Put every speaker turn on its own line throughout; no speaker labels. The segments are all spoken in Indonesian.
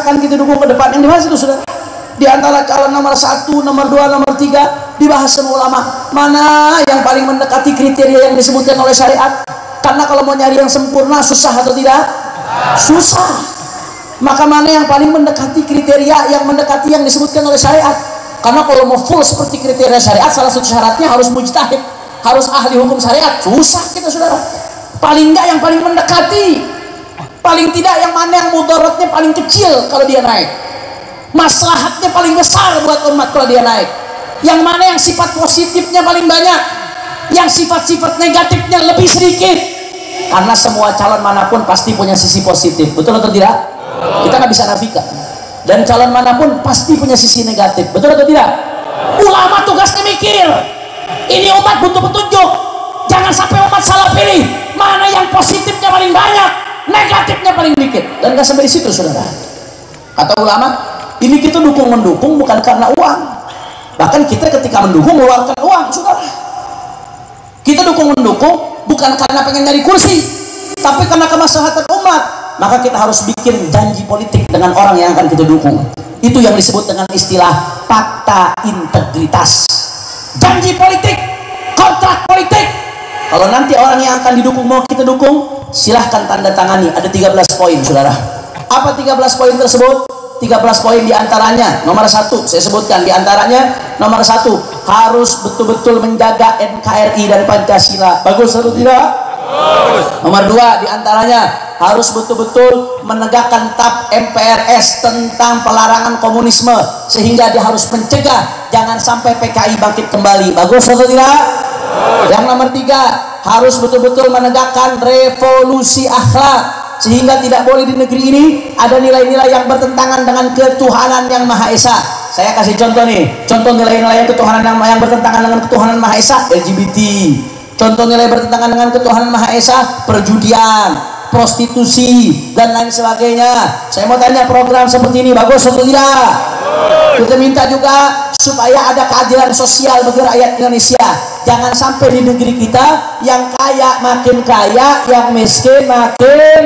akan kita dukung ke depan yang dibahas itu saudara. Di antara calon nomor 1, nomor 2, nomor 3 dibahas sama ulama, mana yang paling mendekati kriteria yang disebutkan oleh syariat. Karena kalau mau nyari yang sempurna susah atau tidak? Susah. Maka mana yang paling mendekati kriteria yang mendekati yang disebutkan oleh syariat. Karena kalau mau full seperti kriteria syariat, salah satu syaratnya harus mujtahid, harus ahli hukum syariat. Susah kita saudara. Paling enggak yang paling mendekati, paling tidak yang mana yang mudaratnya paling kecil kalau dia naik, maslahatnya paling besar buat umat kalau dia naik, yang mana yang sifat positifnya paling banyak, yang sifat-sifat negatifnya lebih sedikit. Karena semua calon manapun pasti punya sisi positif, betul atau tidak? Kita nggak bisa nafikan. Dan calon manapun pasti punya sisi negatif, betul atau tidak? Ulama tugasnya mikir, ini umat butuh petunjuk, jangan sampai umat salah pilih. Mana yang positifnya paling banyak, negatifnya paling dikit. Dan nggak sampai di situ saudara. Kata ulama, ini kita dukung-mendukung bukan karena uang. Bahkan kita ketika mendukung mengeluarkan uang saudara. Kita dukung-mendukung bukan karena pengen nyari kursi, tapi karena kemaslahatan umat. Maka kita harus bikin janji politik dengan orang yang akan kita dukung. Itu yang disebut dengan istilah fakta integritas. Janji politik, kontrak politik. Kalau nanti orang yang akan didukung mau kita dukung, silahkan tanda tangani. Ada 13 poin saudara. Apa 13 poin tersebut? 13 poin diantaranya, nomor 1 saya sebutkan, diantaranya nomor 1 harus betul-betul menjaga NKRI dan Pancasila. Bagus atau tidak? Bagus. Nomor 2 diantaranya harus betul-betul menegakkan TAP MPRS tentang pelarangan komunisme, sehingga dia harus mencegah jangan sampai PKI bangkit kembali. Bagus atau tidak? Yang nomor 3 harus betul-betul menegakkan revolusi akhlak, sehingga tidak boleh di negeri ini ada nilai-nilai yang bertentangan dengan ketuhanan yang Maha Esa. Saya kasih contoh nih, contoh nilai-nilai ketuhanan yang bertentangan dengan ketuhanan Maha Esa, LGBT. Contoh nilai bertentangan dengan ketuhanan Maha Esa, perjudian, prostitusi, dan lain sebagainya. Saya mau tanya, program seperti ini bagus atau tidak? Kita minta juga supaya ada keadilan sosial bagi rakyat Indonesia. Jangan sampai di negeri kita yang kaya makin kaya, yang miskin makin.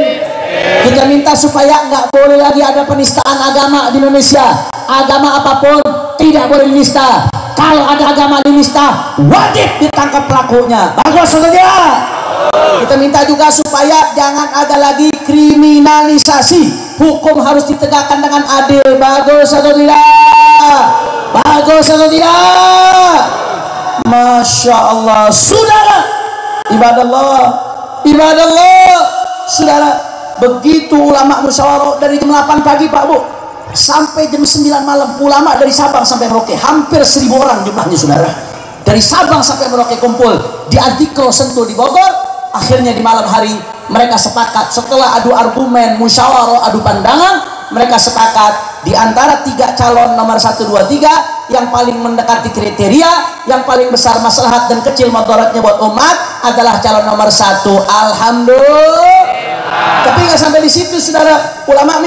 Kita minta supaya nggak boleh lagi ada penistaan agama di Indonesia. Agama apapun tidak boleh dinista. Kalau ada agama dinista, wajib ditangkap pelakunya. Bagus atau tidak? Kita minta juga supaya jangan ada lagi kriminalisasi. Hukum harus ditegakkan dengan adil. Bagus atau tidak? Bagus atau tidak? Masya Allah, saudara, ibadallah, saudara. Begitu ulama musyawarah dari jam 8 pagi Pak Bu sampai jam 9 malam, ulama dari Sabang sampai Merauke, hampir 1000 orang jumlahnya saudara. Dari Sabang sampai Merauke kumpul di Adikro Sentul di Bogor. Akhirnya di malam hari mereka sepakat, setelah adu argumen, musyawarah, adu pandangan, mereka sepakat di antara 3 calon nomor 1, 2, 3 yang paling mendekati kriteria, yang paling besar maslahat dan kecil mudaratnya buat umat adalah calon nomor 1. Alhamdulillah. Tapi nggak sampai di situ saudara. Ulama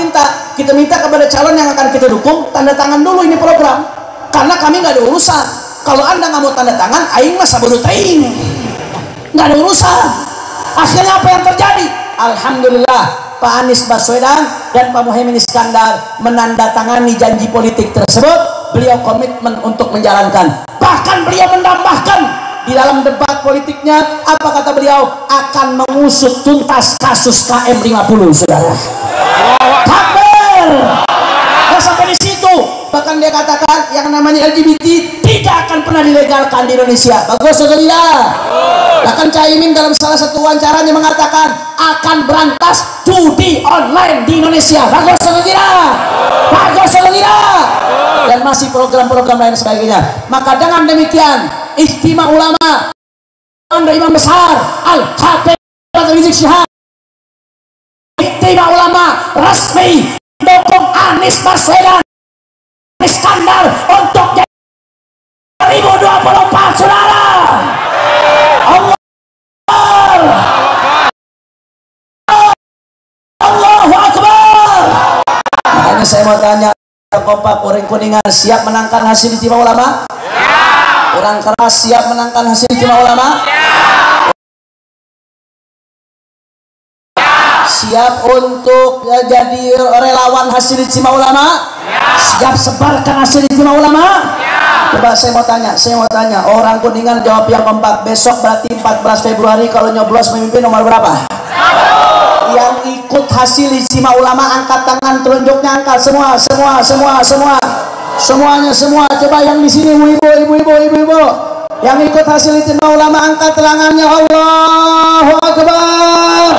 kita minta kepada calon yang akan kita dukung, tanda tangan dulu ini program, karena kami nggak ada urusan. Kalau anda nggak mau tanda tangan, aing mah sabodo taing, nggak ada urusan. Akhirnya apa yang terjadi? Alhamdulillah, Pak Anies Baswedan dan Pak Muhaimin Iskandar menandatangani janji politik tersebut. Beliau komitmen untuk menjalankan. Bahkan beliau menambahkan di dalam debat politiknya, apa kata beliau? Akan mengusut tuntas kasus KM50 saudara. Takbir. Nah, sampai di situ. Bahkan dia katakan yang namanya LGBT tidak akan pernah dilegalkan di Indonesia. Bagus atau tidak? Bahkan Caimin dalam salah satu wawancaranya mengatakan akan berantas judi online di Indonesia. Bagus atau tidak? Bagus atau tidak? Dan masih program-program lain sebagainya. Maka dengan demikian Ijtima Ulama Anda Imam Besar Al-Habib Rizik Syihab, Ijtima Ulama resmi mendukung Anies Baswedan Iskandar untuk 2024 saudara. Allah, Allahu Akbar. Makanya saya mau tanya, kompak orang kuningan siap menangkan hasil Ijtima Ulama? Ya. Orang keras siap menangkan hasil Ijtima Ulama? Ya. Siap untuk jadi relawan hasil ijtima ulama? Siap sebarkan hasil ijtima ulama? Coba saya mau tanya, orang Kuningan jawab yang kompak. Besok berarti 14 Februari kalau nyoblos memimpin nomor berapa? Yang ikut hasil ijtima ulama angkat tangan, telunjuknya angkat semua. Semuanya semua. Coba yang di sini ibu-ibu. Yang ikut hasil ijtima ulama angkat tangannya. Allahu Akbar.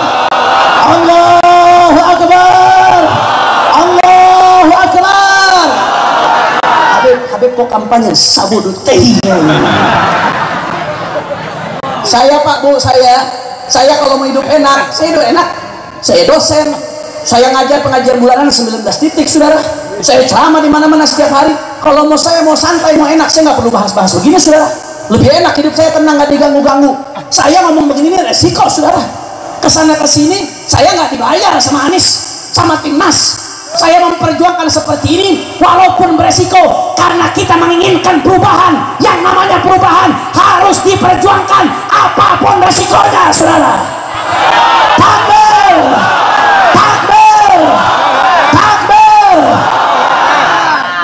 Allahu Akbar. Allahu Akbar. Habib kok kampanye sabudut teh. Saya Pak Bu, saya kalau mau hidup enak, saya hidup enak. Saya dosen, saya ngajar pengajian bulanan 19 titik, saudara. Saya ceramah di mana-mana setiap hari. Kalau saya mau santai, mau enak, saya nggak perlu bahas-bahas begini, saudara. Lebih enak hidup saya, tenang, nggak diganggu-ganggu. Saya ngomong begini ini resiko, saudara. Kesana kesini, saya nggak dibayar sama Anies, sama Timnas. Saya memperjuangkan seperti ini walaupun beresiko, karena kita menginginkan perubahan. Yang namanya perubahan harus diperjuangkan apapun resikonya, saudara. Takbir, takbir, takbir.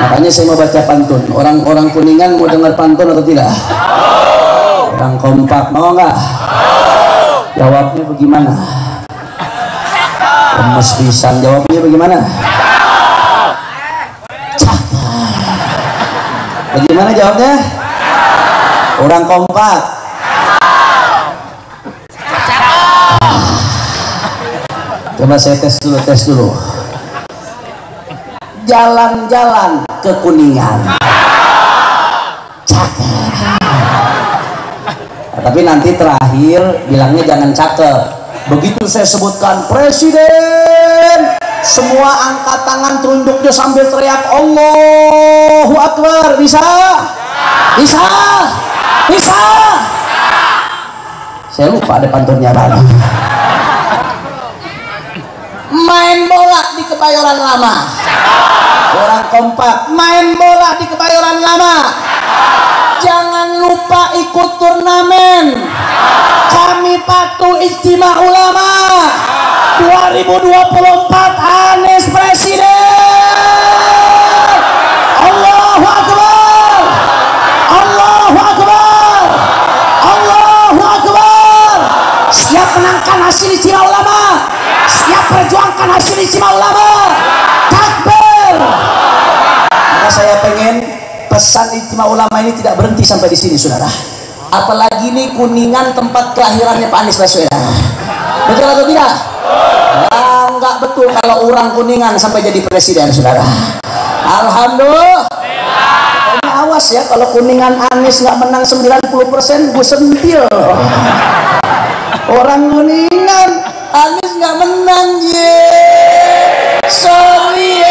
Makanya saya mau baca pantun. Orang-orang Kuningan mau dengar pantun atau tidak? Orang kompak mau nggak? Jawabnya bagaimana? Lemes pisan, jawabnya bagaimana? Bagaimana jawabnya? Orang kompak. Coba saya tes dulu. Jalan-jalan ke Kuningan. Cakep. Tapi nanti terakhir bilangnya jangan cakep. Begitu saya sebutkan presiden, semua angkat tangan telunjuknya sambil teriak Allahu Akbar. Bisa? Saya lupa ada pantunnya apa. Main bola di Kebayoran Lama. Orang kompak, main bola di Kebayoran Lama. Jangan lupa ikut turnamen. Kami patuh ijtima ulama 2024 Anies presiden. Allahu Akbar. Allahu Akbar. Allahu Akbar. Siap menangkan hasil ijtima ulama. Siap perjuangkan hasil ijtima ulama. Takbir. Maka saya pengen pesan ijtima ulama ini tidak berhenti sampai di sini, saudara. Apalagi ini Kuningan tempat kelahirannya Pak Anies Baswedan. Betul atau tidak? Ya, enggak betul kalau orang Kuningan sampai jadi presiden, saudara. Alhamdulillah. Pokoknya awas ya, kalau Kuningan Anies nggak menang 90%, gue sentil. Orang Kuningan Anies nggak menang, sorry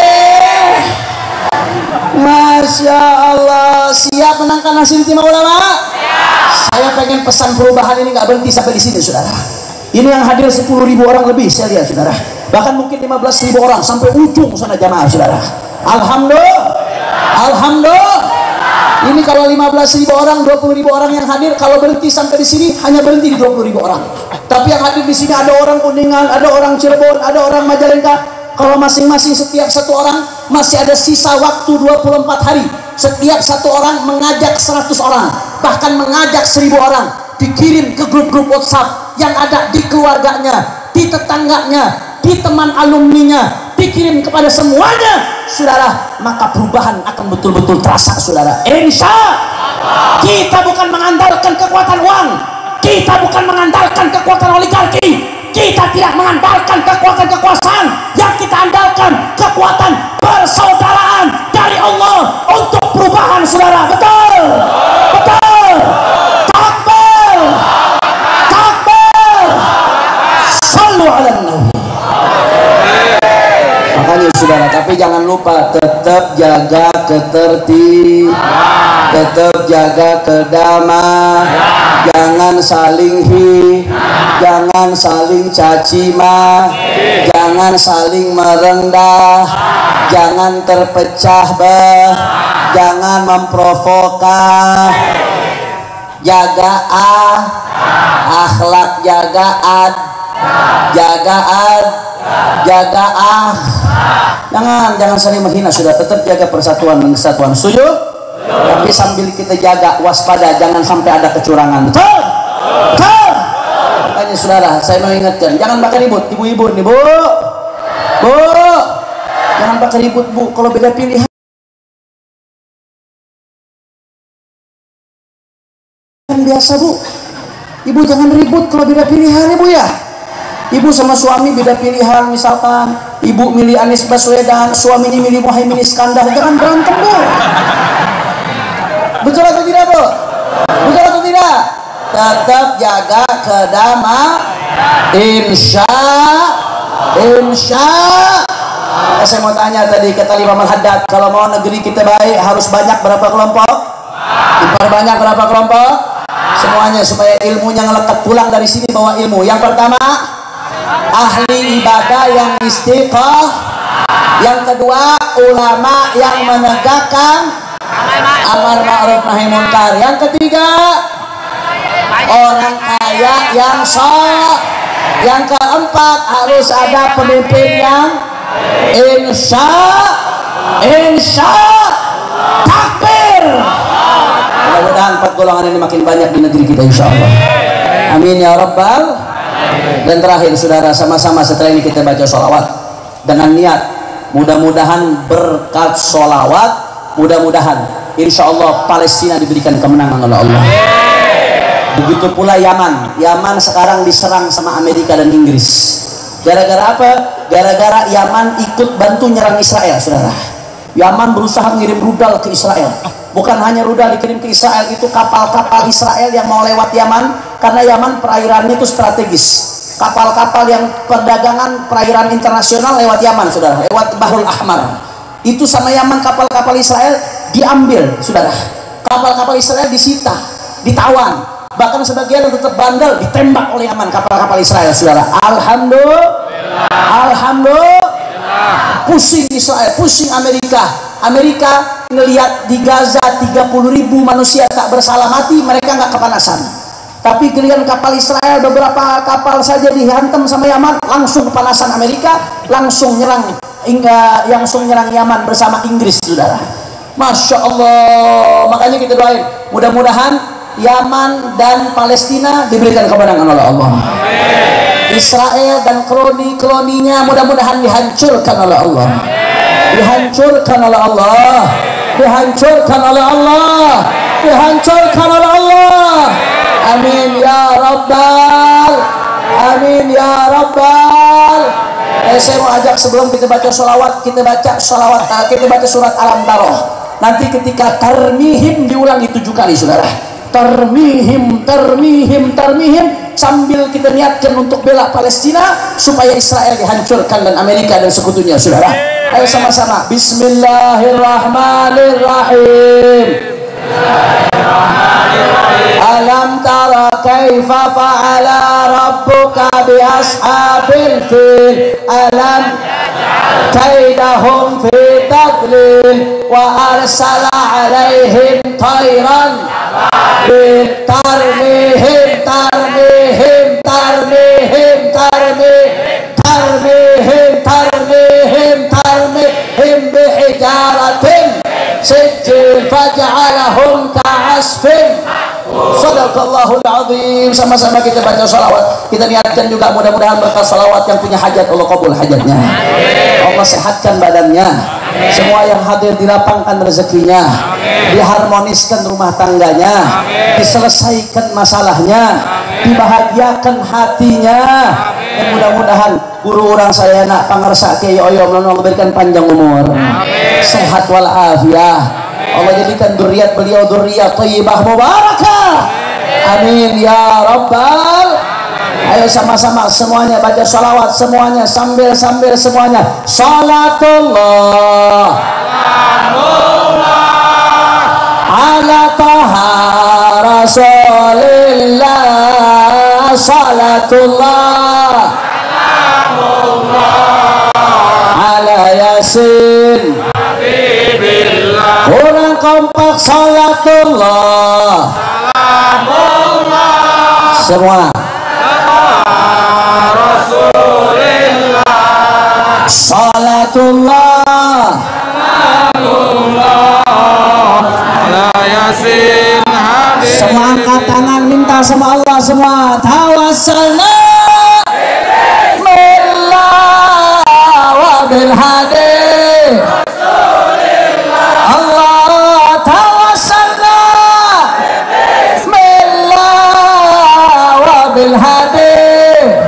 Masya Allah. Siap menangkan hasil ijtima ulama? Saya pengen pesan perubahan ini nggak berhenti sampai di sini, saudara. Ini yang hadir 10.000 orang lebih, saya lihat, saudara. Bahkan mungkin 15.000 orang sampai ujung sana jamaah, saudara. Alhamdulillah. Alhamdulillah. Ini kalau 15.000 orang, 20.000 orang yang hadir, kalau berhenti sampai di sini hanya berhenti di 20.000 orang. Tapi yang hadir di sini ada orang Kuningan, ada orang Cirebon, ada orang Majalengka. Kalau masing-masing setiap satu orang masih ada sisa waktu 24 hari. Setiap satu orang mengajak 100 orang, bahkan mengajak 1.000 orang, dikirim ke grup-grup WhatsApp yang ada di keluarganya, di tetangganya, di teman alumninya, dikirim kepada semuanya, saudara. Maka perubahan akan betul-betul terasa, saudara. Insya Allah. Kita bukan mengandalkan kekuatan uang, kita bukan mengandalkan kekuatan oligarki, kita tidak mengandalkan kekuatan kekuasaan. Yang kita andalkan kekuatan persaudaraan dari Allah untuk perubahan, saudara. Betul, betul. Takbir, takbir. Sallu ala nabi. Makanya saudara, tapi jangan lupa tetap jaga ketertiban, tetap jaga kedamaian. Jangan saling jangan saling caci maki, jangan saling merendah, jangan terpecah belah, jangan memprovokasi. Jaga akhlak, jaga jaga jaga jangan saling menghina, sudah tetap jaga persatuan dan kesatuan. Setuju? Tapi sambil kita jaga waspada, jangan sampai ada kecurangan. Betul? Betul? Makanya saudara, saya mau ingatkan, jangan bakal ribut, ibu-ibu nih, Bu, jangan bakal ribut, Bu. Kalau beda pilihan biasa, Bu. Ibu jangan ribut kalau beda pilihan, Ibu ya. Ibu sama suami beda pilihan, misalkan ibu milih Anies Baswedan, suaminya milih Muhaimin Iskandar, jangan berantem, Bu. Betul atau tidak, Bu? Betul atau tidak? Tetap jaga kedamaian. Insya. Saya mau tanya tadi, kata Imam Al-Haddad, kalau mau negeri kita baik harus banyak berapa kelompok? Diperbanyak berapa kelompok? Semuanya, supaya ilmunya ngelekat pulang dari sini bawa ilmu. Yang pertama, ahli ibadah yang istiqomah. Yang kedua, ulama yang menegakkan amar ma'ruf nahi munkar. Yang ketiga, orang kaya yang saleh. Yang keempat, harus ada pemimpin yang insya takbir. Mudah-mudahan 4 golongan ini makin banyak di negeri kita, insya Allah. Amin ya rabbal. Dan terakhir saudara, sama-sama setelah ini kita baca sholawat dengan niat, mudah-mudahan berkat sholawat, mudah-mudahan insya Allah Palestina diberikan kemenangan oleh Allah. Begitu pula Yaman. Yaman sekarang diserang sama Amerika dan Inggris. Gara-gara apa? Gara-gara Yaman ikut bantu nyerang Israel, saudara. Yaman berusaha ngirim rudal ke Israel. Bukan hanya rudal dikirim ke Israel, itu kapal-kapal Israel yang mau lewat Yaman, karena Yaman perairannya itu strategis. Kapal-kapal yang perdagangan perairan internasional lewat Yaman, saudara, lewat Bahrul Ahmar. Itu sama Yaman, kapal-kapal Israel diambil, saudara. Kapal-kapal Israel disita, ditawan, bahkan sebagian yang tetap bandel ditembak oleh Yaman, kapal-kapal Israel, saudara. Alhamdulillah. Pusing Israel, pusing Amerika ngelihat di Gaza 30.000 manusia tak bersalah mati, mereka nggak kepanasan. Tapi giliran kapal Israel, beberapa kapal saja dihantam sama Yaman, langsung kepanasan Amerika, langsung nyerang Yaman bersama Inggris, saudara. Masya Allah. Makanya kita doain, mudah-mudahan Yaman dan Palestina diberikan kemenangan oleh Allah. Amin. Israel dan koloni-koloninya mudah-mudahan dihancurkan oleh Allah. Dihancurkan oleh Allah. Dihancurkan oleh Allah. Dihancurkan oleh Allah. Amin ya rabbal. Amin ya rabbal. Saya mau ajak, sebelum kita baca sholawat, kita baca surat Al-Amtaroh. Nanti ketika tarmihim diulang 7 kali, saudara. Tarmihim, sambil kita niatkan untuk bela Palestina supaya Israel dihancurkan dan Amerika dan sekutunya, saudara. Ayo sama-sama. Bismillahirrahmanirrahim. Alam tara kaifa fa'ala rabbuka bi ashabil fil. Alam kaidahum fi tadlil wa arsala alaihim tayran tarmihim bihijaratin sijil faj'alahum ka'asfin. Sadaqallahul azim. Sama-sama kita baca salawat, kita niatkan juga mudah-mudahan berkat salawat yang punya hajat Allah kabul hajatnya, Allah sehatkan badannya, semua yang hadir dilapangkan rezekinya, diharmoniskan rumah tangganya, diselesaikan masalahnya, dibahagiakan hatinya. Dan mudah-mudahan guru orang saya nak pangersa ke yoyo Allah berikan panjang umur, sehat walafiat. Allah jadikan dzurriat beliau dzurriat thayyibah mubarakah. Amin ya rabbal. Ayo sama-sama semuanya baca sholawat, semuanya sambil semuanya salatullah ala taha rasulillah. Salatullah ala yasin kurang kompak. Salatullah semua minta sama Allah semua. Tawassalna billah wa bil hadi Allah, tawassalna billah wa bil hadi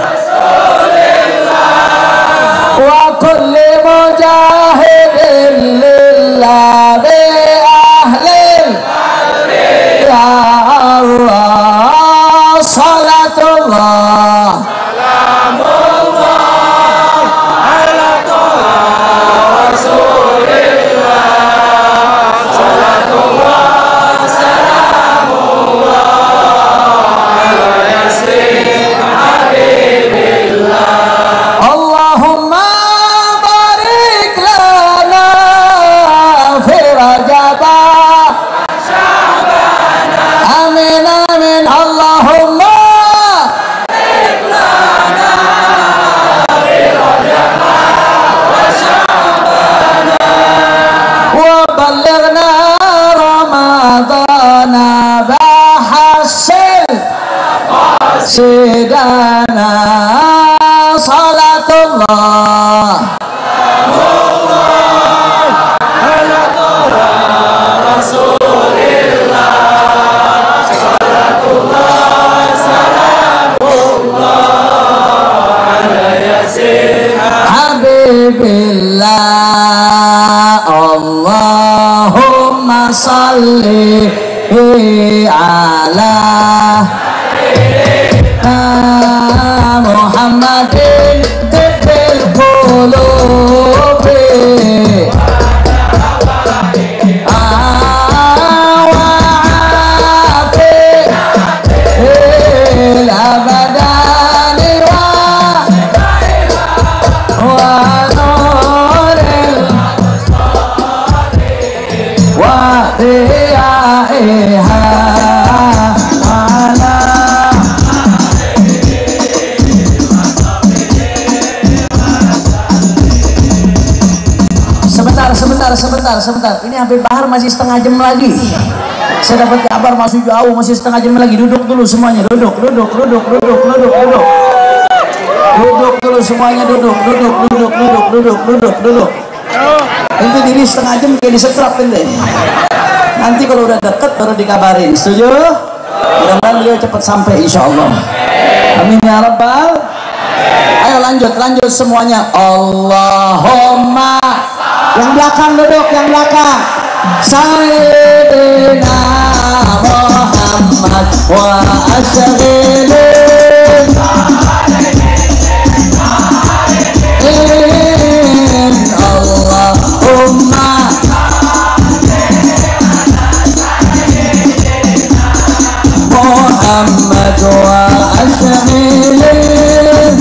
wa kulli mujahidin lillah bi ahlil ya Allah, salatullah salamullah ala toha rasulillah, salatullah salamullah ala yasin habibillah. Allahumma barik lana fi rajabah amin amin. Allahumma barik lana fi rajabah wa sya'bana wa ballighna ramadana bahassil sidana salatullah ala toha rasulillah, salatullah salamullah ala yasin habibillah. Allahumma salli ala Muhammadin tibbil qulubi wa afil abadani wa nuril wa riyaiha ala. Sebentar. Ini Habib Bahar masih setengah jam lagi. Saya dapat kabar masih jauh, masih setengah jam lagi. Duduk dulu semuanya, duduk dulu semuanya, duduk. Itu diri setengah jam kayak disetrap ente. Nanti kalau udah deket baru dikabarin. Setuju? Mudah-mudahan beliau cepat sampai insya Allah. Amin ya rabbal. Ayo lanjut semuanya. Allahumma, yang belakang duduk, yang belakang. Sayyidina Muhammad wa asyghilin Allahumma Muhammad wa asyghilin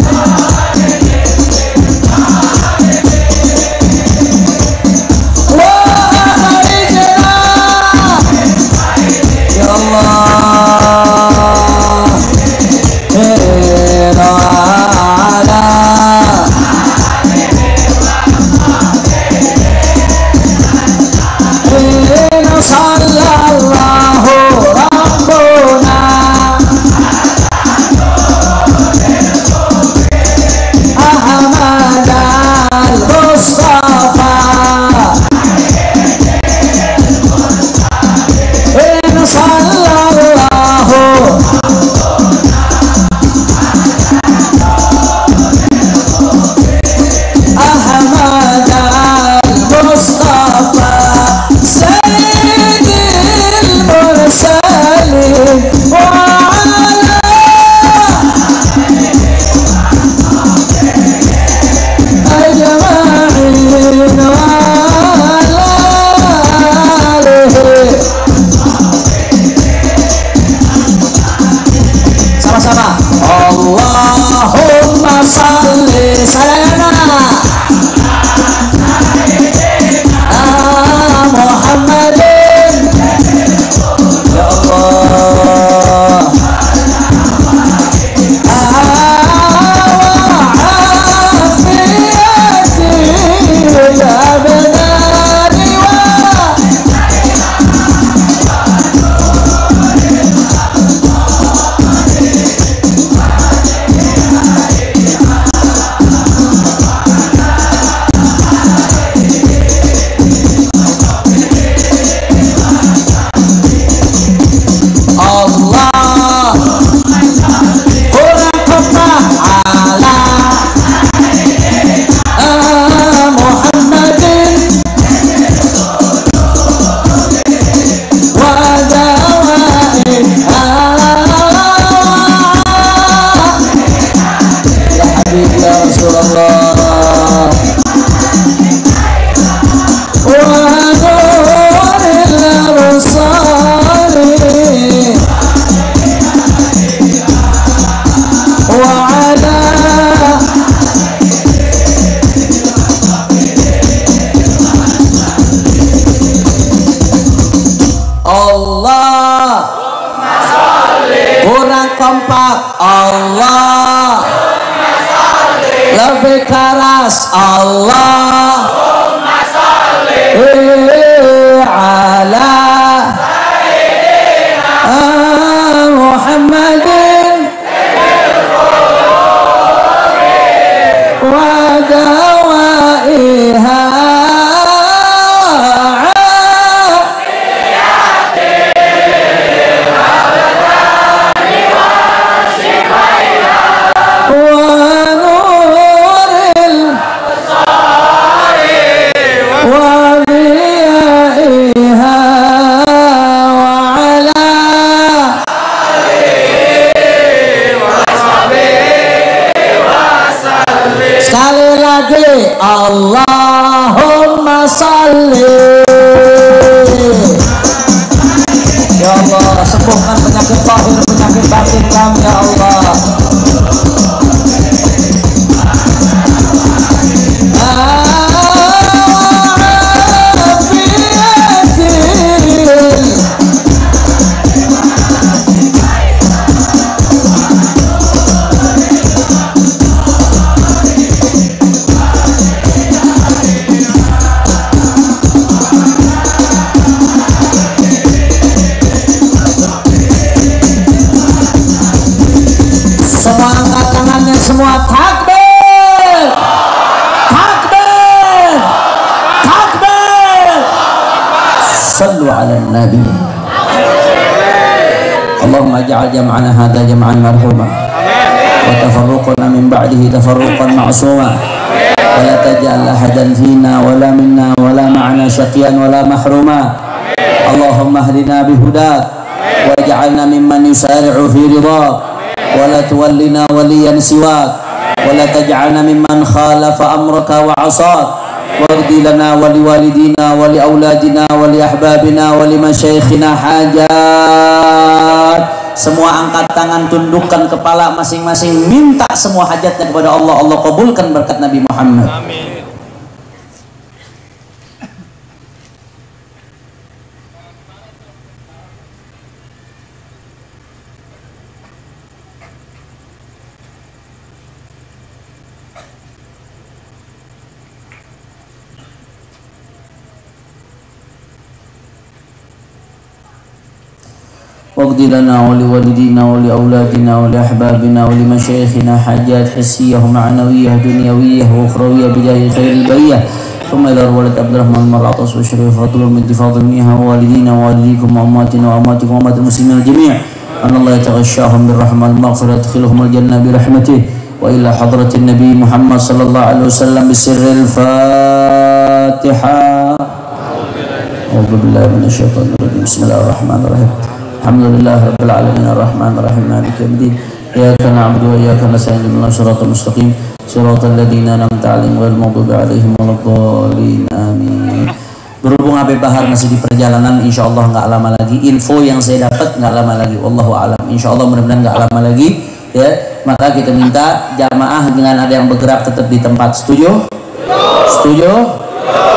Allahumma sholli ala Muhammadin wa dawaiha Allahumma salli. Ya Allah, sembuhkan penyakit zahir, penyakit batin kami ya Allah. Semua takbir, takbir, takbir. Sallu ala nabi. Allahumma ja'al jam'ana hadha jam'an marhuma wa tafarruqana min ba'dihi tafarruqan ma'suma wa la taj'al ahadan fina wa la minna wa la ma'ana syaqiyan wa la mahruma. Allahumma hdina bihudak waj'alna mimman yusari'u fi ridhak ولا تولنا وليا سواك ولا تجعلنا ممن خالف أمرك وعصاك وارض لنا ولوالدينا ولأولادنا ولأحبابنا ولمشايخنا حاجات. Semua angkat tangan, tundukkan kepala masing-masing, minta semua hajatnya kepada Allah. Allah kabulkan berkat Nabi Muhammad. Amin. واغفر لنا ولوالدينا ولأولادنا ولأحبابنا ولمشايخنا حاجات حسية ومعنوية دنيوية وأخروية بجاه خير البرية. ثم إلى الولد عبد الرحمن المرعطس والشريف فضل من اتفاض منها ووالدينا ووالديكم وأمواتنا وأمواتكم وأموات المسلمين الجميع أن الله يتغشاهم بالرحمة والمغفرة يدخلهم الجنة برحمته. وإلى حضرة النبي محمد صلى الله عليه وسلم بسر الفاتحة. أعوذ بالله من الشيطان الرجيم. بسم الله الرحمن الرحيم. Alhamdulillah rabbil alamin arrahmanir rahim maliki yaumiddin iyyaka na'budu wa iyyaka nasta'in ihdinas siratal mustaqim siratal ladzina an'amta 'alaihim ghairil maghdubi 'alaihim waladdallin amin. Berhubung Habib Bahar masih di perjalanan, insyaallah nggak lama lagi, info yang saya dapat nggak lama lagi, wallahu alam, insyaallah mudah-mudahan nggak lama lagi ya. Maka kita minta jamaah dengan ada yang bergerak tetap di tempat. Setuju? Setuju?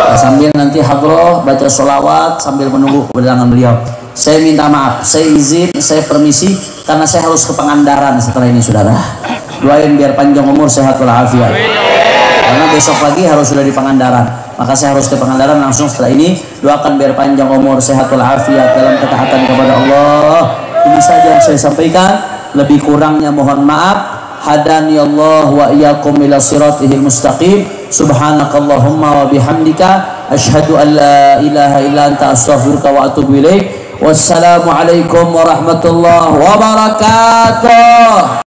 Ya, sambil nanti hadroh baca sholawat sambil menunggu kedatangan beliau. Saya minta maaf, saya izin, saya permisi karena saya harus ke Pangandaran setelah ini, saudara. Doain biar panjang umur, sehat walafiat. Karena besok pagi harus sudah di Pangandaran, maka saya harus ke Pangandaran langsung setelah ini. Doakan biar panjang umur, sehat walafiat dalam ketaatan kepada Allah. Ini saja yang saya sampaikan, lebih kurangnya mohon maaf. Hadani Allah wa iyyakum ila siratihil mustaqim. Subhanakallahumma wa bihamdika asyhadu an la ilaha illa anta astaghfiruka wa atubu ilaik. Wassalamualaikum warahmatullahi wabarakatuh.